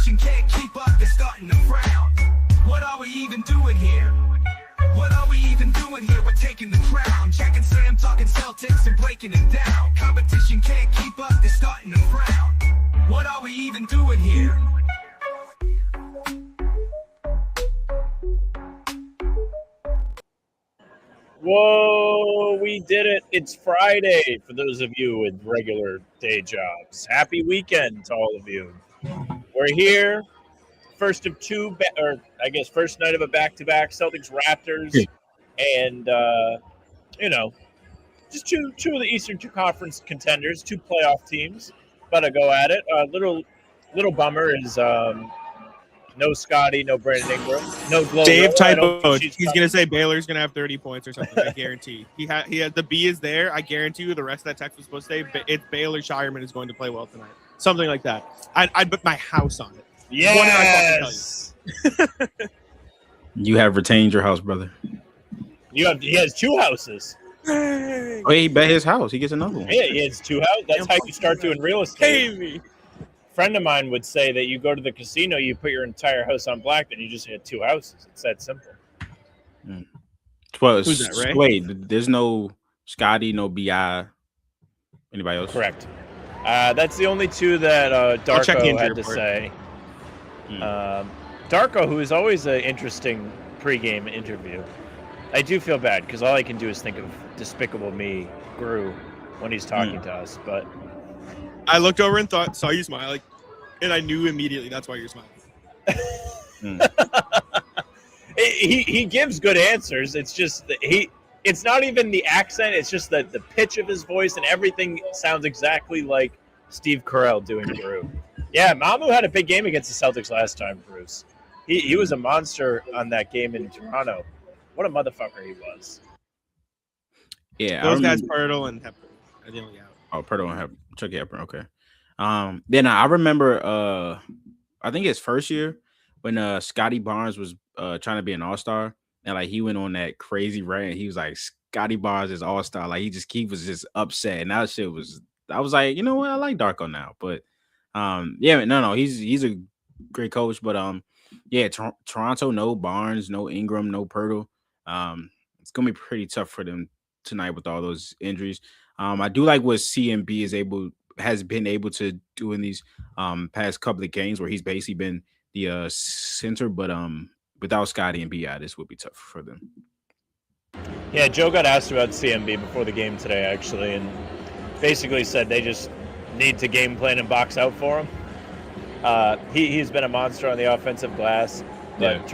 Competition can't keep up, they're starting to frown. What are we even doing here? What are we even doing here? We're taking the crown. Jack and Sam talking Celtics and breaking it down. Competition can't keep up, they're starting to frown. What are we even doing here? Whoa, we did it. It's Friday for those of you with regular day jobs. Happy weekend to all of you. We're here. First of two, first night of a back-to-back Celtics Raptors. And, just two of the Eastern two conference contenders, two playoff teams. About to go at it. Little bummer is no Scotty, no Brandon Ingram, no Glow. Dave typo. He's gonna say Baylor's gonna have 30 points or something. I guarantee. He had the B is there. I guarantee you the rest of that text was supposed to say it's Baylor Shireman is going to play well tonight. Something like that. I'd put my house on it. Yes. You have retained your house, brother. He has two houses. Oh, he bet his house. He gets another one. Yeah, he has two houses. That's how you start doing real estate. Me. Friend of mine would say that you go to the casino, you put your entire house on black, then you just had two houses. It's that simple. Well, who's that, Ray? Wait, there's no Scotty, no BI. Anybody else? Correct. That's the only two that Darko had to say. Darko, who is always an interesting pregame interview. I do feel bad because all I can do is think of Despicable Me, Gru, when he's talking to us. But I looked over and saw you smiling, and I knew immediately that's why you're smiling. He gives good answers. It's just that it's not even the accent. It's just the pitch of his voice and everything sounds exactly like Steve Carell doing Gru. Yeah, Mamu had a big game against the Celtics last time, Bruce. He was a monster on that game in Toronto. What a motherfucker he was. Yeah, those guys, Pirtle and Hepburn. I didn't look out. Oh, Pirtle and Hepburn. Chucky Hepburn. Okay. Then I remember. I think his first year when Scotty Barnes was trying to be an all-star, and like he went on that crazy rant. He was like, Scotty Barnes is all-star. Like he was just upset, and that shit was. I was like, you know what? I like Darko now, but he's a great coach, but Toronto, no Barnes, no Ingram, no Pirtle. It's gonna be pretty tough for them tonight with all those injuries. I do like what CMB has been able to do in these past couple of games where he's basically been the center, but without Scotty and BI, this would be tough for them. Yeah, Joe got asked about CMB before the game today, actually, and basically said they just need to game plan and box out for him. He's been a monster on the offensive glass. But yeah.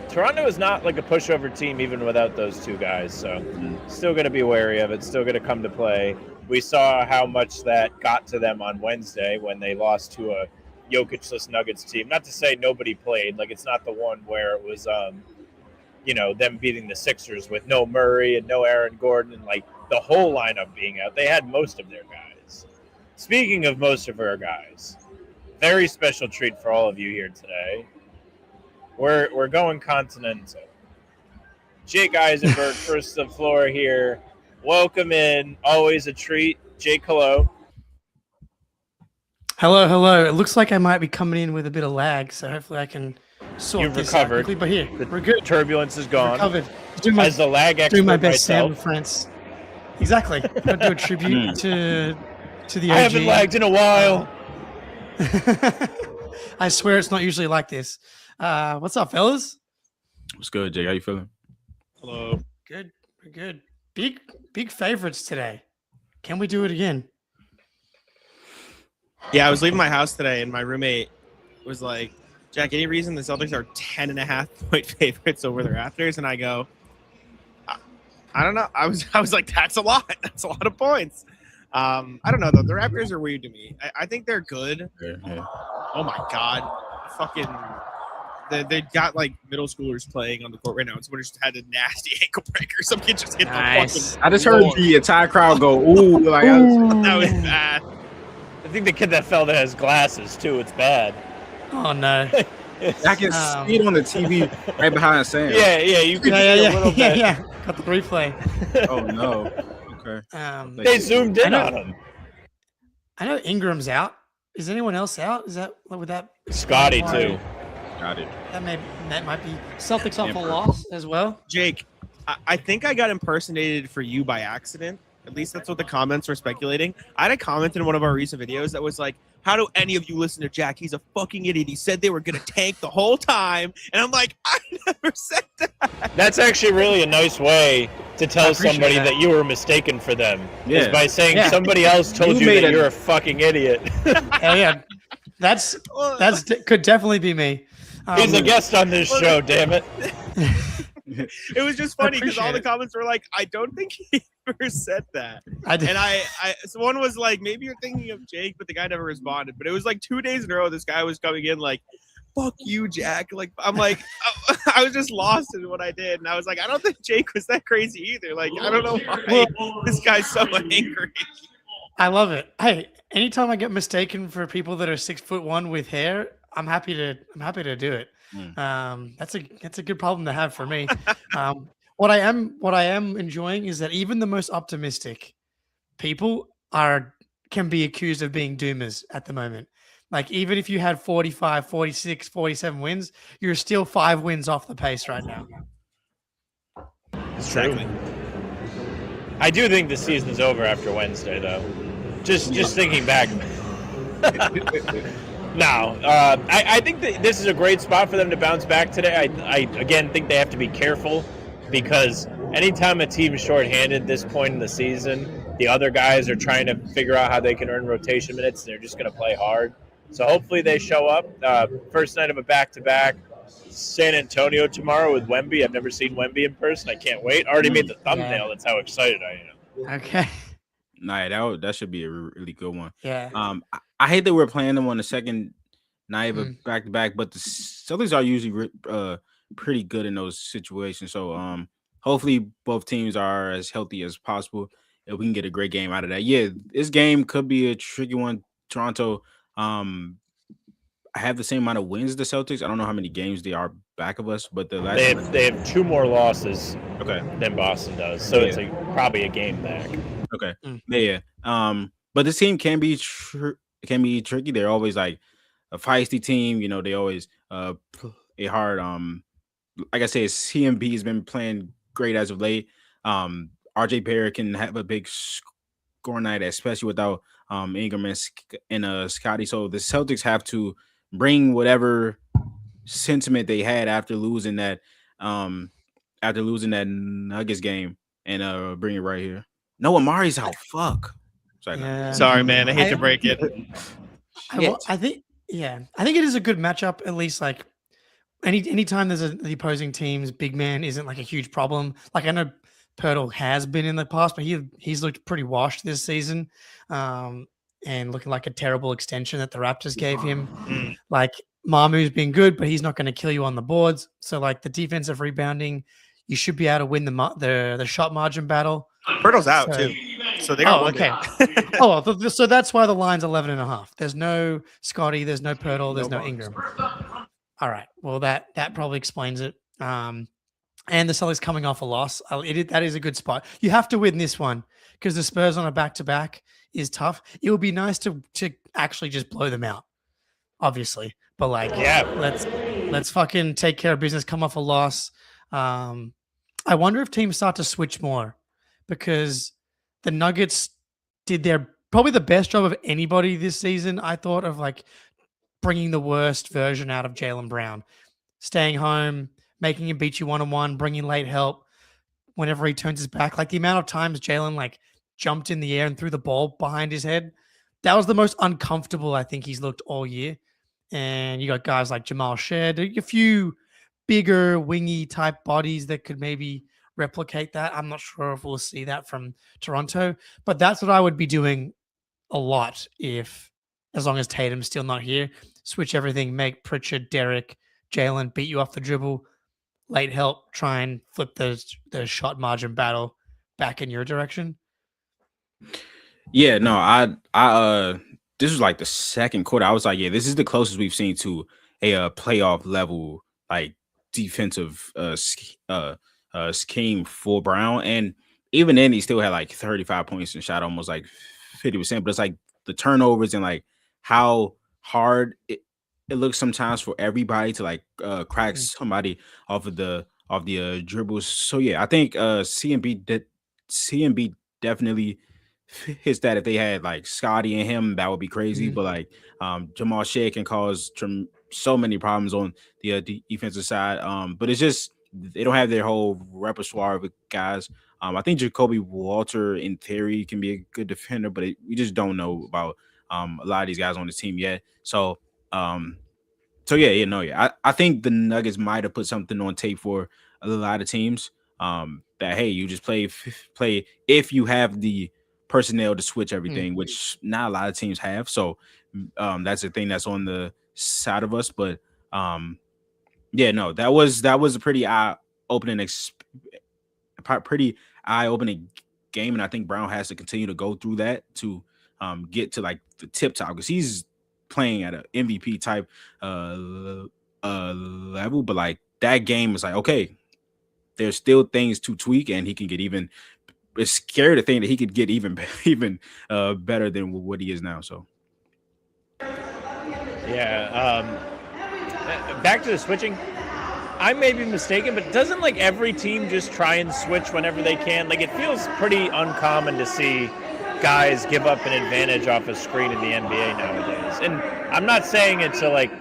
Toronto is not like a pushover team even without those two guys. So still going to be wary of it. Still going to come to play. We saw how much that got to them on Wednesday when they lost to a Jokic-less Nuggets team. Not to say nobody played. Like, it's not the one where it was, them beating the Sixers with no Murray and no Aaron Gordon and, like, the whole lineup being out. They had most of their guys. Speaking of most of our guys, very special treat for all of you here today. We're going continental. Jake Eisenberg, first to the floor here. Welcome in. Always a treat. Jake, hello. Hello. It looks like I might be coming in with a bit of lag, so hopefully I can sort You've this recovered. out quickly. But here, we're good. Turbulence is gone. Recovered. As the lag expert doing my best myself. Sam in France. Exactly. I'll do a tribute to the OG. I haven't lagged in a while. I swear it's not usually like this. What's up, fellas? What's good, Jake? How you feeling? Hello. Good. We're good. Big favorites today. Can we do it again? Yeah, I was leaving my house today, and my roommate was like, Jack, any reason the Celtics are 10.5-point favorites over the Raptors? And I go, I don't know. I was like, that's a lot. That's a lot of points. I don't know, though. The Raptors are weird to me. I think they're good. Yeah. Oh, my God. Fucking they got, like, middle schoolers playing on the court right now. And someone just had a nasty ankle breaker. Some kid just hit the fucking I just heard the entire crowd go, ooh. Like, that was bad. I think the kid that fell that has glasses, too. It's bad. Oh, no. I can see it on the TV right behind Sam. Yeah, you can see a little bit. Yeah. Got the replay. Oh, no. Okay. They zoomed in on him. I know Ingram's out. Is anyone else out? Is that would that Scotty explain too. why- Got it. That might be Celtics off a Denver. loss as well. Jake, I think I got impersonated for you by accident. At least that's what the comments were speculating. I had a comment in one of our recent videos that was like, how do any of you listen to Jack? He's a fucking idiot. He said they were going to tank the whole time. And I'm like, I never said that. That's actually really a nice way to tell appreciate somebody that. that you were mistaken for them. Is Yeah. by saying Yeah. somebody else told You you made that a- you're a fucking idiot. Hell yeah, that's could definitely be me. He's a guest on this show, damn it. It was just funny because all the appreciate it. comments were like, I don't think he ever said that. I did. And so one was like, maybe you're thinking of Jake, but the guy never responded. But it was like 2 days in a row, this guy was coming in like, fuck you, Jack. Like, I'm like, I was just lost in what I did. And I was like, I don't think Jake was that crazy either. Like, I don't know why this guy's so angry. I love it. Hey, anytime I get mistaken for people that are 6'1" with hair, I'm happy to do it. That's a good problem to have for me. What I am enjoying is that even the most optimistic people can be accused of being doomers at the moment. Like, even if you had 45, 46, 47 wins, you're still 5 wins off the pace right now. Exactly. I do think the season's over after Wednesday, though. Just thinking back. No, I think that this is a great spot for them to bounce back today. I again think they have to be careful because anytime a team's shorthanded this point in the season, the other guys are trying to figure out how they can earn rotation minutes. They're just going to play hard. So hopefully they show up. First night of a back-to-back. San Antonio tomorrow with Wemby. I've never seen Wemby in person. I can't wait. Already made the thumbnail. That's how excited I am. Okay. Nah, that should be a really good one. Yeah. I hate that we're playing them on the second night of a back-to-back, but the Celtics are usually pretty good in those situations. So hopefully both teams are as healthy as possible and we can get a great game out of that. Yeah, this game could be a tricky one. Toronto I have the same amount of wins as the Celtics. I don't know how many games they are back of us, but the last They have 2 more losses okay. than Boston does, so it's probably a game back. Okay. Yeah. But this team can be tricky. They're always like a feisty team. You know, they always play hard. Like I said, CMB has been playing great as of late. RJ Barrett can have a big score night, especially without Ingram and Scotty. So the Celtics have to bring whatever sentiment they had after losing that Nuggets game and bring it right here. No, Amari's out. Fuck. Sorry, man. I hate to break it. I think it is a good matchup. At least, like, anytime there's the opposing team's big man isn't like a huge problem. Like, I know Pirtle has been in the past, but he's looked pretty washed this season, and looking like a terrible extension that the Raptors gave him. Like, Mamu's been good, but he's not going to kill you on the boards. So, like, the defensive rebounding, you should be able to win the shot margin battle. Pirtle's out too, so they got okay. So that's why the line's 11.5. There's no Scotty, there's no Pirtle, there's no Ingram. All right. Well, that probably explains it. And the Celtics coming off a loss, that is a good spot. You have to win this one because the Spurs on a back-to-back is tough. It would be nice to actually just blow them out, obviously. But let's fucking take care of business. Come off a loss. I wonder if teams start to switch more because the Nuggets did probably the best job of anybody this season. I thought of like bringing the worst version out of Jaylen Brown, staying home, making him beat you one-on-one, bringing late help whenever he turns his back. Like the amount of times Jaylen like jumped in the air and threw the ball behind his head, that was the most uncomfortable I think he's looked all year. And you got guys like Jamal Shed, a few bigger wingy type bodies that could maybe replicate that. I'm not sure if we'll see that from Toronto, but that's what I would be doing a lot as long as Tatum's still not here. Switch everything, make Pritchard, Derek, Jaylen beat you off the dribble, late help, try and flip the shot margin battle back in your direction. Yeah, no, I this was like the second quarter. I was like, yeah, this is the closest we've seen to a playoff level like defensive scheme for Brown. And even then he still had like 35 points and shot almost like 50%, but it's like the turnovers and like how hard it looks sometimes for everybody to like crack somebody off the dribbles. So yeah, I think CMB definitely hits that. If they had like Scotty and him, that would be crazy. But like Jamal Shea can cause so many problems on the defensive side. But it's just they don't have their whole repertoire of guys. I think Jacoby Walter in theory can be a good defender, but we just don't know about a lot of these guys on the team yet. So I think the Nuggets might have put something on tape for a lot of teams. That hey, you just play if you have the personnel to switch everything, which not a lot of teams have. So that's the thing that's on the side of us. But that was a pretty eye-opening game, and I think Brown has to continue to go through that to get to like the tip top, because he's playing at an MVP type level. But like that game is like, okay, there's still things to tweak, and he can get even. It's scary to think that he could get even better than what he is now. So yeah. Back to the switching. I may be mistaken, but doesn't like every team just try and switch whenever they can? Like it feels pretty uncommon to see guys give up an advantage off a screen in the NBA nowadays. And I'm not saying it to like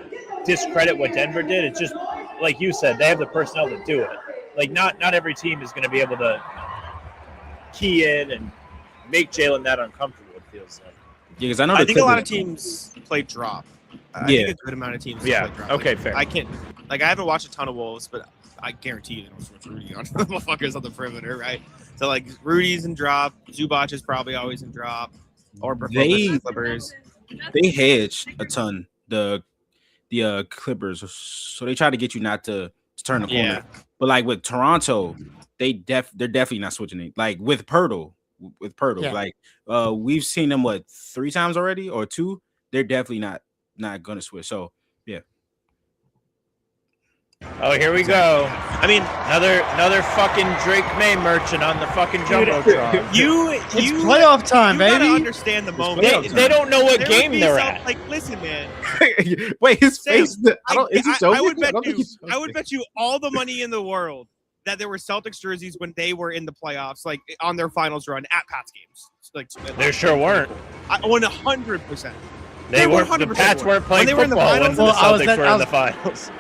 discredit what Denver did. It's just like you said, they have the personnel to do it. Like not every team is going to be able to key in and make Jalen that uncomfortable, it feels like. Yeah, because I think a lot of teams play drop. I think a good amount of teams play drop. Okay, like, fair. I haven't watched a ton of Wolves, but I guarantee you they don't switch Rudy on the motherfuckers on the perimeter, right? So like Rudy's in drop, Zubac is probably always in drop, or Clippers. They hedge a ton the Clippers, so they try to get you not to turn the corner. Yeah. But like with Toronto, they're definitely not switching it. Like with Pirtle, like we've seen them 3 times already or 2. They're definitely not gonna switch. So yeah. Oh, here we go. I mean, another fucking Drake May merchant on the fucking jumbotron. It's playoff time, baby. You gotta understand the moment. They don't know what game they're at. Like, listen, man. Wait, his face. I would bet you all the money in the world that there were Celtics jerseys when they were in the playoffs, like on their finals run at Pats games. Like there sure weren't. 100%. They were. The Pats weren't playing football when the Celtics were in the finals.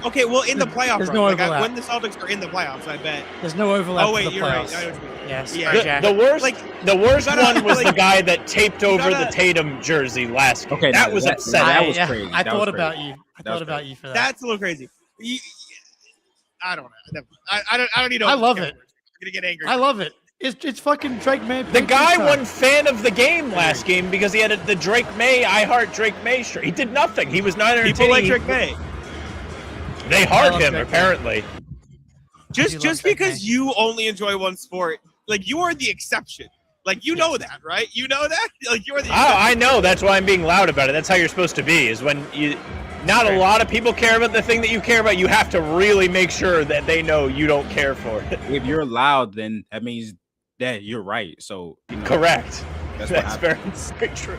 Okay, well, in the playoffs, there's no overlap. when the Celtics are in the playoffs, I bet there's no overlap. Oh wait, for the you're playoffs. right. I know what you mean. Yes. Yeah. The worst one was the guy that taped over the Tatum jersey last game. Okay, that was upsetting. That was crazy. I thought about you. I thought about you for that. That's a little crazy. I don't know. I don't need to. I love it. I'm gonna get angry. I love it. It's fucking Drake May. The guy won fan of the game last game because he had the Drake May, I Heart Drake May shirt. He did nothing. He was not entertaining. People like Drake May. They heart him, apparently. Just because you only enjoy one sport, like you are the exception. Like you know that, right? You know that? Like you are the exception. I know. That's why I'm being loud about it. That's how you're supposed to be, is when not a lot of people care about the thing that you care about. You have to really make sure that they know you don't care for it. If you're loud, then that means that you're right. So correct. That's very true.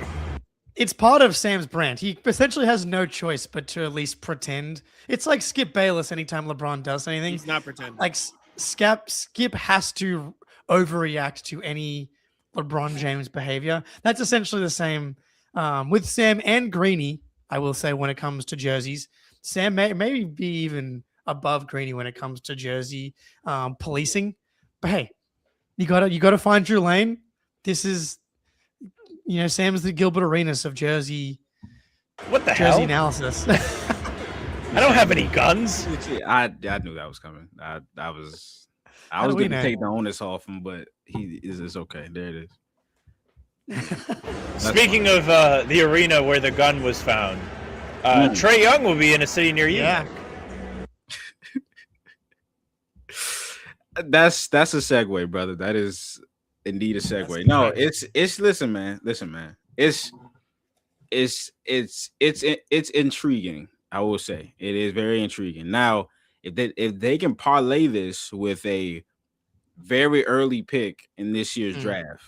It's part of Sam's brand. He essentially has no choice but to at least pretend. It's like Skip Bayless anytime LeBron does anything. He's not pretending. Like Skip has to overreact to any LeBron James behavior. That's essentially the same with Sam and Greeny, I will say, when it comes to jerseys. Sam may be even above Greeny when it comes to jersey policing. But hey, you gotta find your lane. This is Sam's the Gilbert Arenas of jersey. What the jersey hell? Analysis. I don't have any guns. I knew that was coming. I was going to take the onus off him, but it's okay. There it is. Speaking of the arena where the gun was found, Trae Young will be in a city near you. Yeah. That's a segue, brother. That is indeed a segue. No, it's listen, man. It's intriguing. I will say it is very intriguing. Now, if they can parlay this with a very early pick in this year's draft,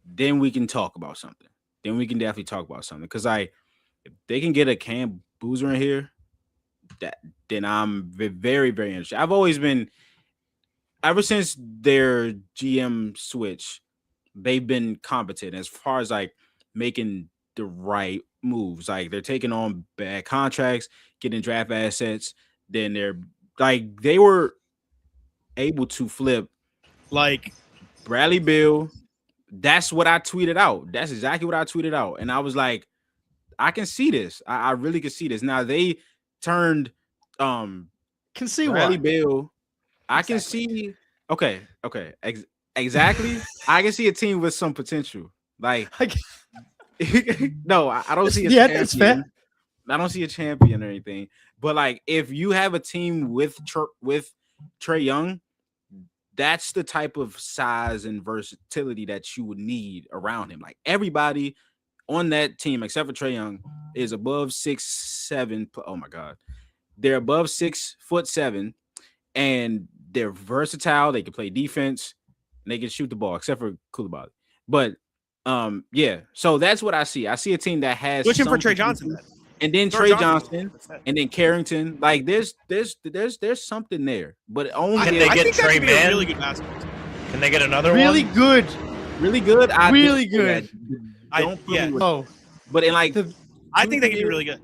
then we can talk about something. then we can definitely talk about something. Because if they can get a Cam Boozer in here, then I'm very, very interested. I've always been, ever since their GM switch, they've been competent as far as like making the right moves. Like they're taking on bad contracts, getting draft assets. Then they were able to flip Like Bradley Beal. That's what I tweeted out. That's exactly what I tweeted out. And I was like, I can see this. I really can see this. Now they turned Can see Bradley what? Beal. I can see. Okay. Exactly. I can see a team with some potential. Like, Like, no, I don't see a yeah, champion. that's fair. I don't see a champion or anything. But like, if you have a team with Trae Young, that's the type of size and versatility that you would need around him. Like everybody on that team, except for Trae Young, is above 6'7". Oh my God, they're above 6'7", and they're versatile. They can play defense, and they can shoot the ball, except for Koulibaly. But yeah. So that's what I see. I see a team that has switching for some Trey Johnson, then. and then Throw Trey Johnson. Johnson, and then Carrington. Like there's something there, but only Can if- they I get think that Trey could be a Mann? really good basketball team. Can they get another Really one? good. really good. I Really disagree good. that. Don't put me with- Oh, but in like the I think they could be really good.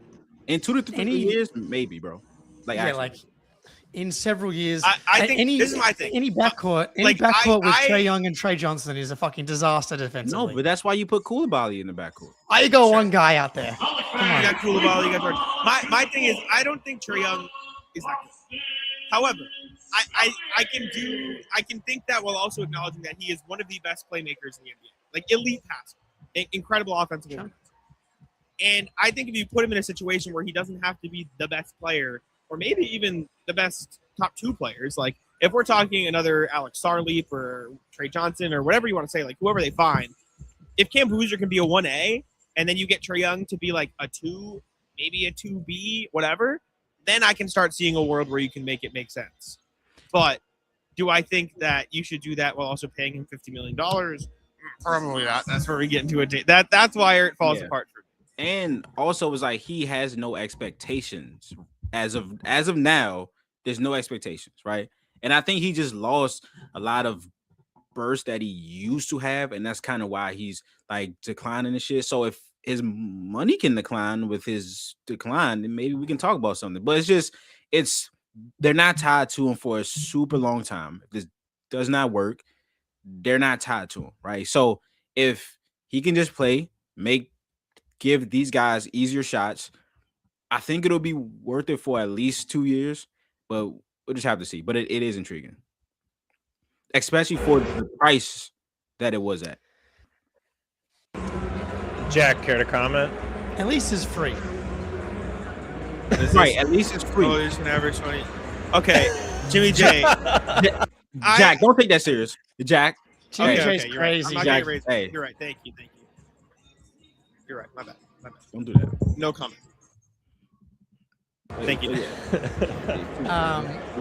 in 2 to 3 Any- years, maybe, bro. Like yeah, actually. like in several years. I think any, this is my thing. Any backcourt, like, with I- Trae Young and Trey Johnson is a fucking disaster defensively. No, but that's why you put Koulibaly in the backcourt. Why you got one guy out there? Come You on. got Koulibaly, you got George. My thing is, I don't think Trae Young is that good. However, I can think that while also acknowledging that he is one of the best playmakers in the NBA, like elite passer, incredible offensive ability. And I think if you put him in a situation where he doesn't have to be the best player, or maybe even the best top 2 players, like if we're talking another Alex Sarleep or Trey Johnson or whatever you want to say, like whoever they find, if Cam Boozer can be a 1A and then you get Trae Young to be like a 2, maybe a 2B, whatever, then I can start seeing a world where you can make it make sense. But do I think that you should do that while also paying him $50 million? Probably not. That's where we get into it. That's why it falls apart for me. And also, it's like he has no expectations as of now. There's no expectations, right? And I think he just lost a lot of burst that he used to have, and that's kind of why he's like declining and shit. So if his money can decline with his decline, then maybe we can talk about something. But they're not tied to him for a super long time. If this does not work, they're not tied to him, right? So if he can just play, give these guys easier shots, I think it'll be worth it for at least 2 years, but we'll just have to see. But it is intriguing, especially for the price that it was at. Jack, care to comment? At least it's free. Right, at least it's free. Oh, there's an average 20. Okay, Jimmy J. Jack, don't take that serious. Jack. Jimmy Okay, J's you're right. crazy. I'm not Jack, getting raised. hey. You're right. Thank you. You're right. My bad. Don't do that. No comment. Thank you.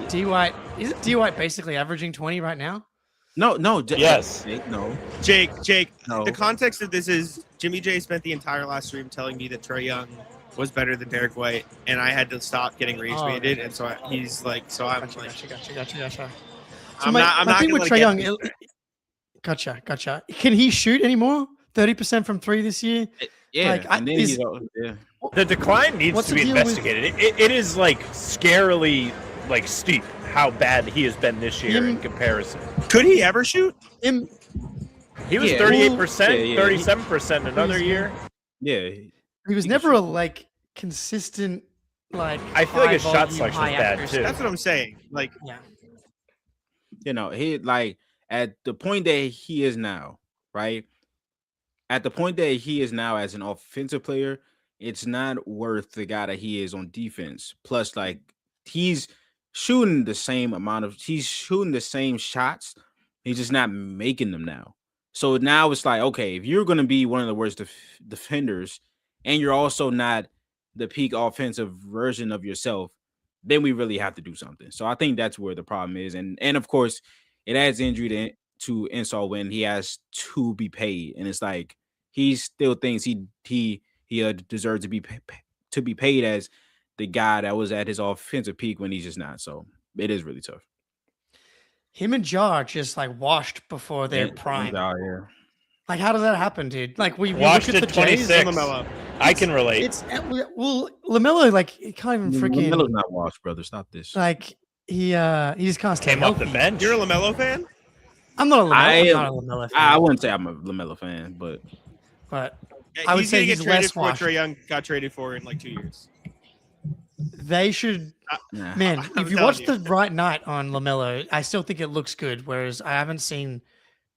D White, isn't D White basically averaging 20 right now? No. Yes. No. Jake, No. the context of this is Jimmy J spent the entire last stream telling me that Trae Young was better than Derek White, and I had to stop getting rage baited, and so he's like, so I'm like, Gotcha. So I'm not thing gonna with let Trae it Young, get gotcha. Can he shoot anymore? 30% from 3 this year? Yeah. Like, and then yeah. The decline needs What's to the be deal with- investigated. It is like scarily like steep how bad he has been this year in comparison. Could he ever shoot? Him, He was Yeah. 38%, Yeah. 37% another year. Yeah. he was never a like consistent like. I feel like his high shot volume, selection high is bad, accuracy. too. That's what I'm saying. Like, Yeah. You know, he like at the point that he is now, right? At the point that he is now as an offensive player, it's not worth the guy that he is on defense. Plus, like he's shooting the same shots. He's just not making them now. So now it's like, okay, if you're going to be one of the worst defenders and you're also not the peak offensive version of yourself, then we really have to do something. So I think that's where the problem is. And of course, it adds injury to insult when he has to be paid. And it's like he still thinks he deserves to be paid as the guy that was at his offensive peak when he's just not. So it is really tough. Him and Ja are just like washed before their prime. Yeah. Like, how does that happen, dude? Like, we Washed look at at the Jays. 26. LaMelo. I can relate. It's well, LaMelo, like, he can't even freaking LaMelo's not washed, brother. Stop this. like he just can't stay Came off the healthy. bench. You're a LaMelo fan? I'm not a I LaMelo fan, I wouldn't say I'm a LaMelo fan, but but Yeah, I would he's say gonna he's get traded less for what washed. Trae Young got traded for in like 2 years. They should. nah. Man, I'm if you telling watch you. the right night on LaMelo, I still think it looks good. Whereas I haven't seen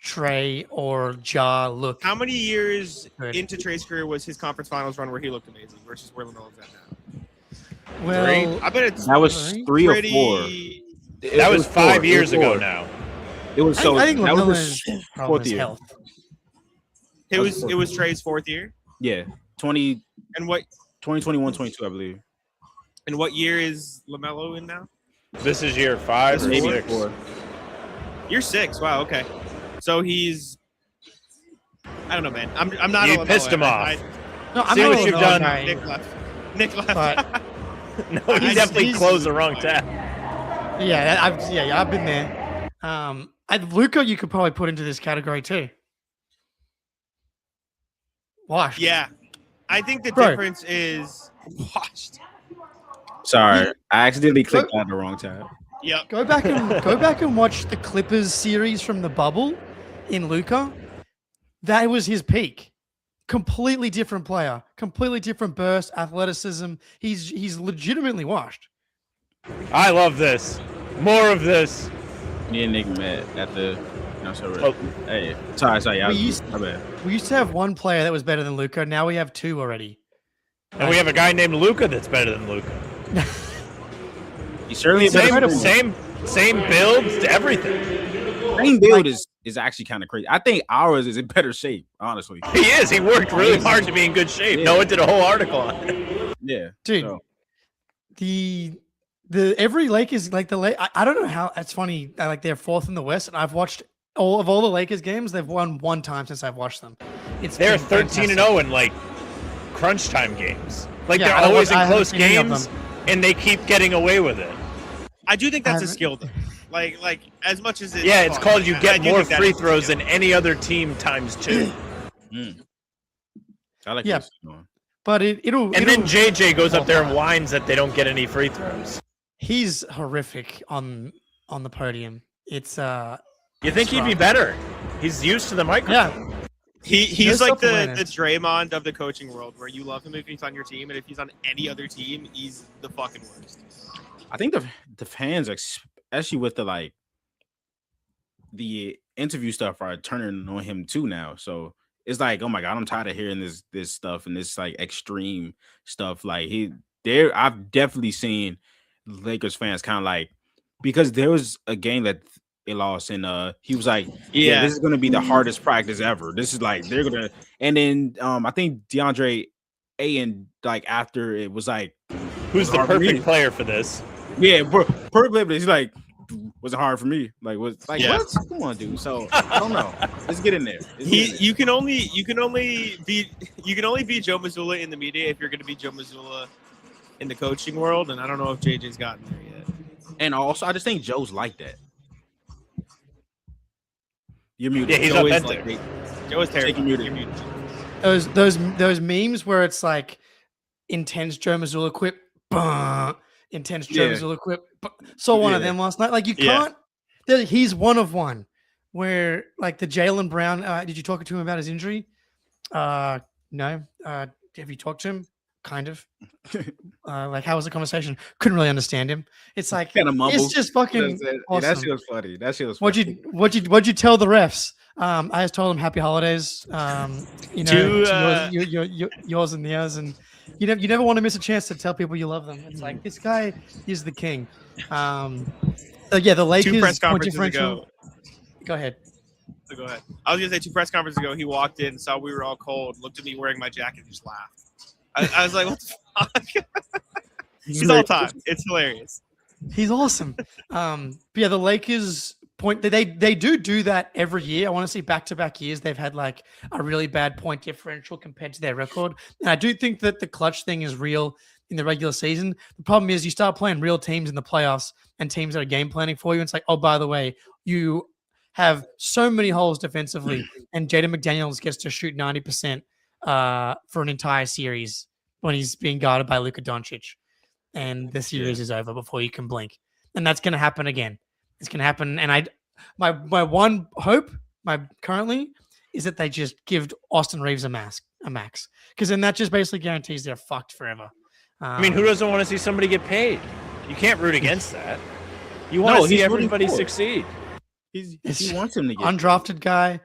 Trey or Ja look. How many years Good. into Trae's career was his conference finals run where he looked amazing versus where LaMelo's at now? Well, I bet it's That was 3 or 4. pretty. That was 5 years ago 4. now. It was so I think that was LaMelo's his problem fourth is year. health. It was Trae's 4th year. Yeah, 20, And what 2021, 22, I believe. year is LaMelo in now? This is year 5 or Maybe 6. 4. Year 6. Wow. Okay. So he's. I don't know, man. I'm not. You a LaMelo. pissed him off. No, I'm See not what a you've LaMelo done. guy, Nick left. Nick left. But No, he definitely he's- closed the wrong tab. I've been there. Luka, you could probably put into this category too. Washed. Yeah. I think the Bro. difference is washed. Sorry, I accidentally clicked on the wrong tab. Yep. Go back and watch the Clippers series from the bubble in Luka. That was his peak. Completely different player, completely different burst, athleticism. He's legitimately washed. I love this. More of this. Me and Nick met at the. No, sorry. Oh. Hey, sorry. My bad. We used to have one player that was better than Luka. Now we have two already. And we have a guy named Luca that's better than Luca. He's certainly a better Same build, everything. Same build is actually kind of crazy. I think ours is in better shape, honestly. He is. He worked really hard to be in good shape. Yeah. Noah did a whole article on it. Yeah, Dude, so. the every Lakers like I don't know how it's funny. Like they're fourth in the West, and I've watched all the Lakers games. They've won one time since I've watched them. They're been 13-0 in like crunch time games. Like Yeah, they're I don't always watch- I in haven't close seen any of games, them. and they keep getting away with it. I do think that's a haven't- skill, though. Like as much as Yeah, it's fun, called you I get do more think that free is a throws skill. than any other team times 2. I like Yeah. this going. But it'll And then JJ goes up there and whines that they don't get any free throws. he's horrific on the podium. It's You think he'd be better? He's used to the microphone. yeah. He's No like the self-awareness. Draymond of the coaching world, where you love him if he's on your team, and if he's on any other team, he's the fucking worst. I think the fans, especially with the interview stuff, are turning on him too now. So it's like, oh my god, I'm tired of hearing this stuff and this like extreme stuff. Like I've definitely seen Lakers fans kind of like, because there was a game that they lost, and he was like, yeah, this is gonna be the hardest practice ever. This is like they're gonna, and then I think DeAndre Ayton, like after it was like, Who's the hard for me. perfect player for this? yeah, perfect. But he's like, was it hard for me? Like, Yeah. what? Come on, dude. So I don't know. Let's get in there. You can only be Joe Mazzulla in the media if you're going to be Joe Mazzulla in the coaching world, and I don't know if JJ's gotten there yet. And also, I just think Joe's like that. You're muted. Yeah, he's Joe is authentic. like Joe is terrible. You're You're muted. muted. Those memes where it's like intense Joe Mazzulla quip, bah, intense Joe Yeah. Mazzulla quip. Bah. Saw one of Yeah. them last night. Like you Yeah. can't. He's one of one. Where like the Jaylen Brown. Did you talk to him about his injury? No. Have you talked to him? Kind of. Like how was the conversation? Couldn't really understand him. It's like Kind of mumble. it's just fucking That awesome. shit was funny. That shit was What'd funny. you tell the refs? I just told them happy holidays. You know, to yours and theirs, and you never want to miss a chance to tell people you love them. It's like this guy is the king. Yeah, the Lakers. 2 press point conferences differential- ago. Go ahead. So go ahead. I was gonna say 2 press conferences ago. He walked in, saw we were all cold, looked at me wearing my jacket, and just laughed. I was like, "What the fuck?" He's all time. It's hilarious. He's awesome. But yeah, the Lakers point they do that every year. I want to see back-to-back years they've had like a really bad point differential compared to their record. And I do think that the clutch thing is real in the regular season. The problem is you start playing real teams in the playoffs and teams that are game planning for you. And it's like, oh, by the way, you have so many holes defensively, and Jaden McDaniels gets to shoot 90% for an entire series when he's being guarded by Luka Doncic, and the series is over before you can blink. And that's going to happen again. It's going to happen. And my one hope, currently, is that they just give Austin Reeves a max, because then that just basically guarantees they're fucked forever. I mean, who doesn't want to see somebody get paid? You can't root against that. You want to see everybody succeed. He wants him to get undrafted guy.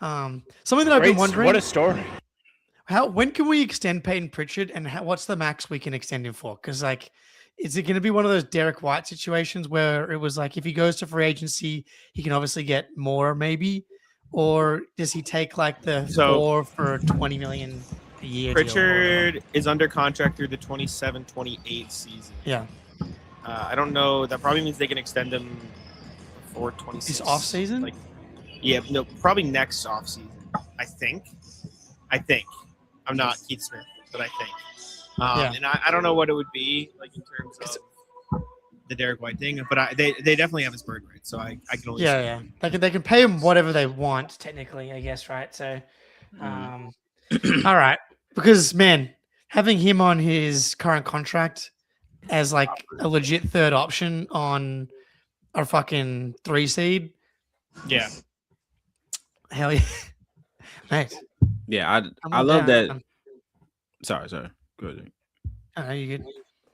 Something that I've been wondering. What a story. When can we extend Peyton Pritchard, and what's the max we can extend him for? Because like, is it going to be one of those Derek White situations where it was like if he goes to free agency, he can obviously get more maybe, or does he take like the 4 for $20 million a year? Pritchard is under contract through the 27-28 season. Yeah. I don't know. That probably means they can extend him for 26. His off season? Like, yeah, no, probably next off season. I think. I'm not Keith Smith, but I think. And I don't know what it would be like in terms of the Derek White thing, but they definitely have his bird right, so I can only they can pay him whatever they want technically, I guess, right? So, all right, because man, having him on his current contract as like a legit third option on a fucking 3 seed, hell yeah, mate. Yeah, I love that. Sorry. Go ahead. Oh, you good?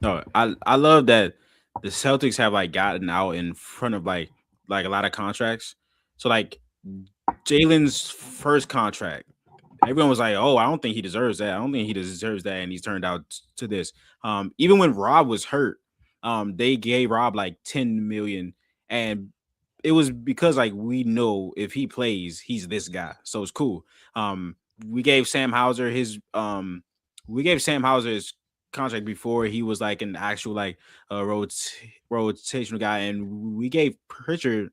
No, I love that the Celtics have like gotten out in front of like a lot of contracts. So like Jalen's first contract, everyone was like, "Oh, I don't think he deserves that. I don't think he deserves that," and he's turned out to this. Even when Rob was hurt, they gave Rob like $10 million, and it was because like we know if he plays, he's this guy, so it's cool. We gave Sam Hauser his contract before he was like an actual like rotational guy, and we gave Pritchard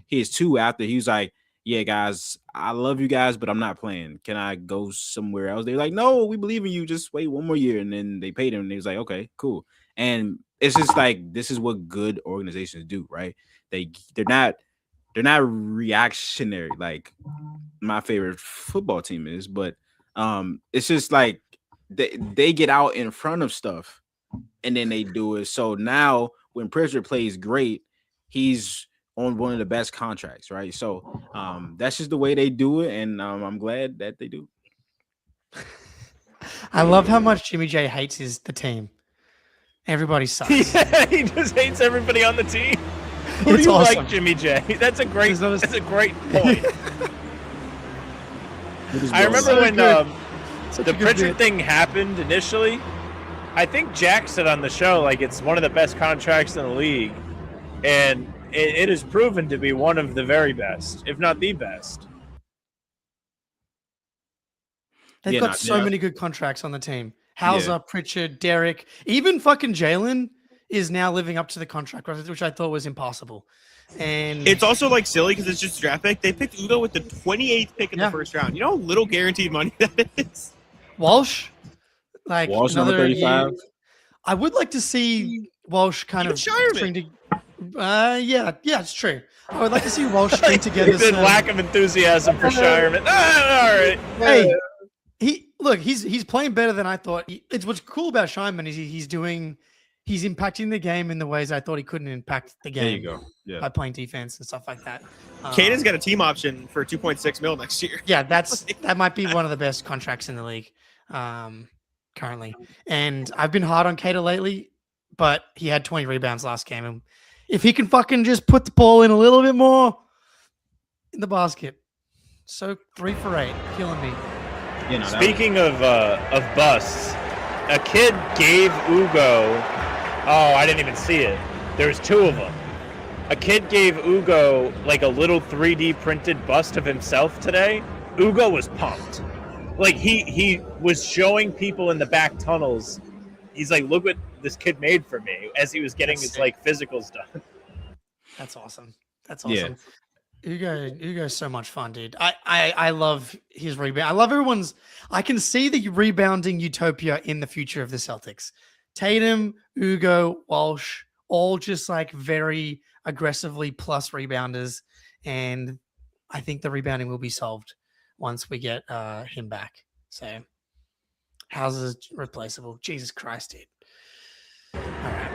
his 2 after he was like, "Yeah, guys, I love you guys, but I'm not playing. Can I go somewhere else?" They're like, "No, we believe in you. Just wait 1 more year." And then they paid him, and he was like, "Okay, cool." And it's just like this is what good organizations do, right? They're not reactionary like my favorite football team is, but it's just like they get out in front of stuff and then they do it. So now when Pritchard plays great, he's on one of the best contracts, right? So that's just the way they do it, and I'm glad that they do. I love how much Jimmy J hates the team. Everybody sucks. Yeah, he just hates everybody on the team. Who do you awesome. like, Jimmy J? That's a great point. I remember when the Pritchard thing happened initially. I think Jack said on the show like it's one of the best contracts in the league, and it is proven to be one of the very best, if not the best. They've got so many good contracts on the team. Hauser, Pritchard, Derek, even fucking Jalen is now living up to the contract, which I thought was impossible. And it's also like silly because it's just draft pick. They picked Ugo with the 28th pick in the first round. You know how little guaranteed money that is? Walsh number 35. I would like to see Walsh kind of string to. Yeah, it's true. I would like to see Walsh string together. There's been lack of enthusiasm for Shireman. All right. Hey, he's playing better than I thought. It's what's cool about Shireman is he's impacting the game in the ways I thought he couldn't impact the game. There you go. Yeah. By playing defense and stuff like that. Caden's got a team option for $2.6 million next year. Yeah, that might be one of the best contracts in the league currently. And I've been hard on Cater lately, but he had 20 rebounds last game. And if he can fucking just put the ball in a little bit more in the basket. So 3 for 8, killing me. Speaking of busts, a kid gave Ugo. Oh, I didn't even see it. There was 2 of them. A kid gave Ugo like a little 3D printed bust of himself today. Ugo was pumped. Like he was showing people in the back tunnels. He's like, "Look what this kid made for me," as he was getting his like physicals done. That's awesome. That's awesome. Ugo's so much fun, dude. I love his rebound. I love everyone's. I can see the rebounding utopia in the future of the Celtics. Tatum, Ugo, Walsh, all just like very aggressively plus rebounders, and I think the rebounding will be solved once we get him back. So, Hauser's replaceable. Jesus Christ, dude. All right.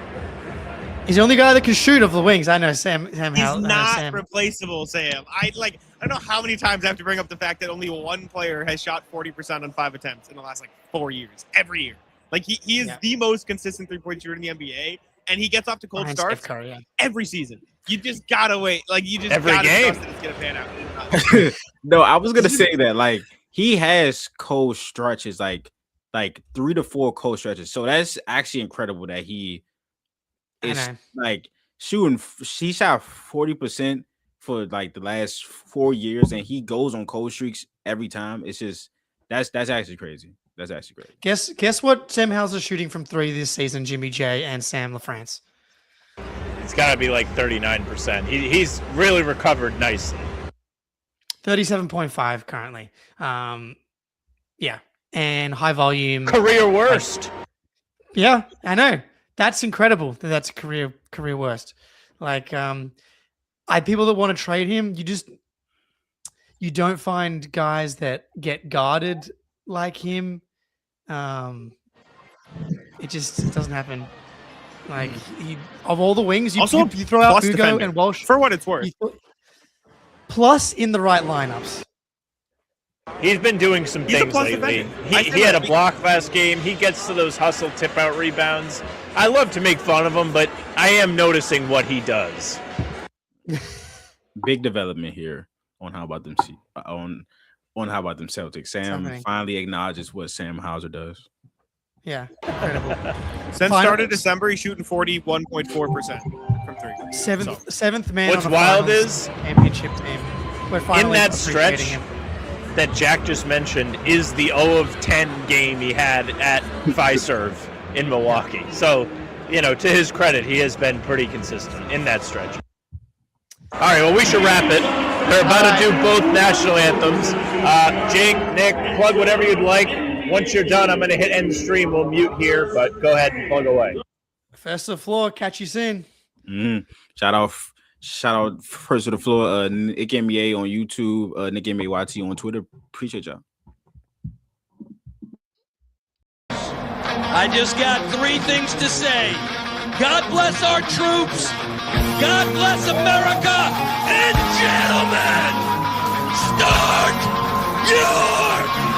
He's the only guy that can shoot off the wings. I know Sam. He's Sam. not replaceable, Sam. I don't know how many times I have to bring up the fact that only one player has shot 40% on 5 attempts in the last 4 years. Every year, he is the most consistent 3-point shooter in the NBA, and he gets off to cold starts every season. You just gotta wait. You just every gotta game. trust that it's gonna pan out. No, I was gonna say that he has cold stretches, like 3 to 4 cold stretches. So that's actually incredible that he. It's shooting. He shot 40% for the last 4 years, and he goes on cold streaks every time. It's just that's actually crazy. That's actually great. Guess what Sam Hauser's shooting from 3 this season? Jimmy J and Sam LaFrance. It's got to be 39%. He's really recovered nicely. 37.5 currently. Yeah, and high volume. Career worst. Yeah, I know. That's incredible. That's a career worst. People that want to trade him, you don't find guys that get guarded like him. It doesn't happen. Of all the wings, you throw out Ugo and Walsh for what it's worth. Plus in the right lineups. He's been doing some things lately. He had a block last game. He gets to those hustle tip-out rebounds. I love to make fun of him, but I am noticing what he does. Big development here on how about them on how about them Celtics. Sam finally acknowledges what Sam Hauser does. Yeah, incredible. Since start of December, he's shooting 41.4% from 3. Seventh man. What's wild is championship team. We're finally in that stretch that Jack just mentioned is the 0-10 game he had at Fiserv in Milwaukee. So, to his credit, he has been pretty consistent in that stretch. All right, well, we should wrap it. They're about to do both national anthems. Jake, Nick, plug whatever you'd like. Once you're done, I'm going to hit end stream. We'll mute here, but go ahead and plug away. First to the floor. Catch you soon. Shout out first to the floor, Nick NBA on YouTube, Nick NBA YT on Twitter. Appreciate y'all. I just got 3 things to say. God bless our troops. God bless America. And gentlemen, start your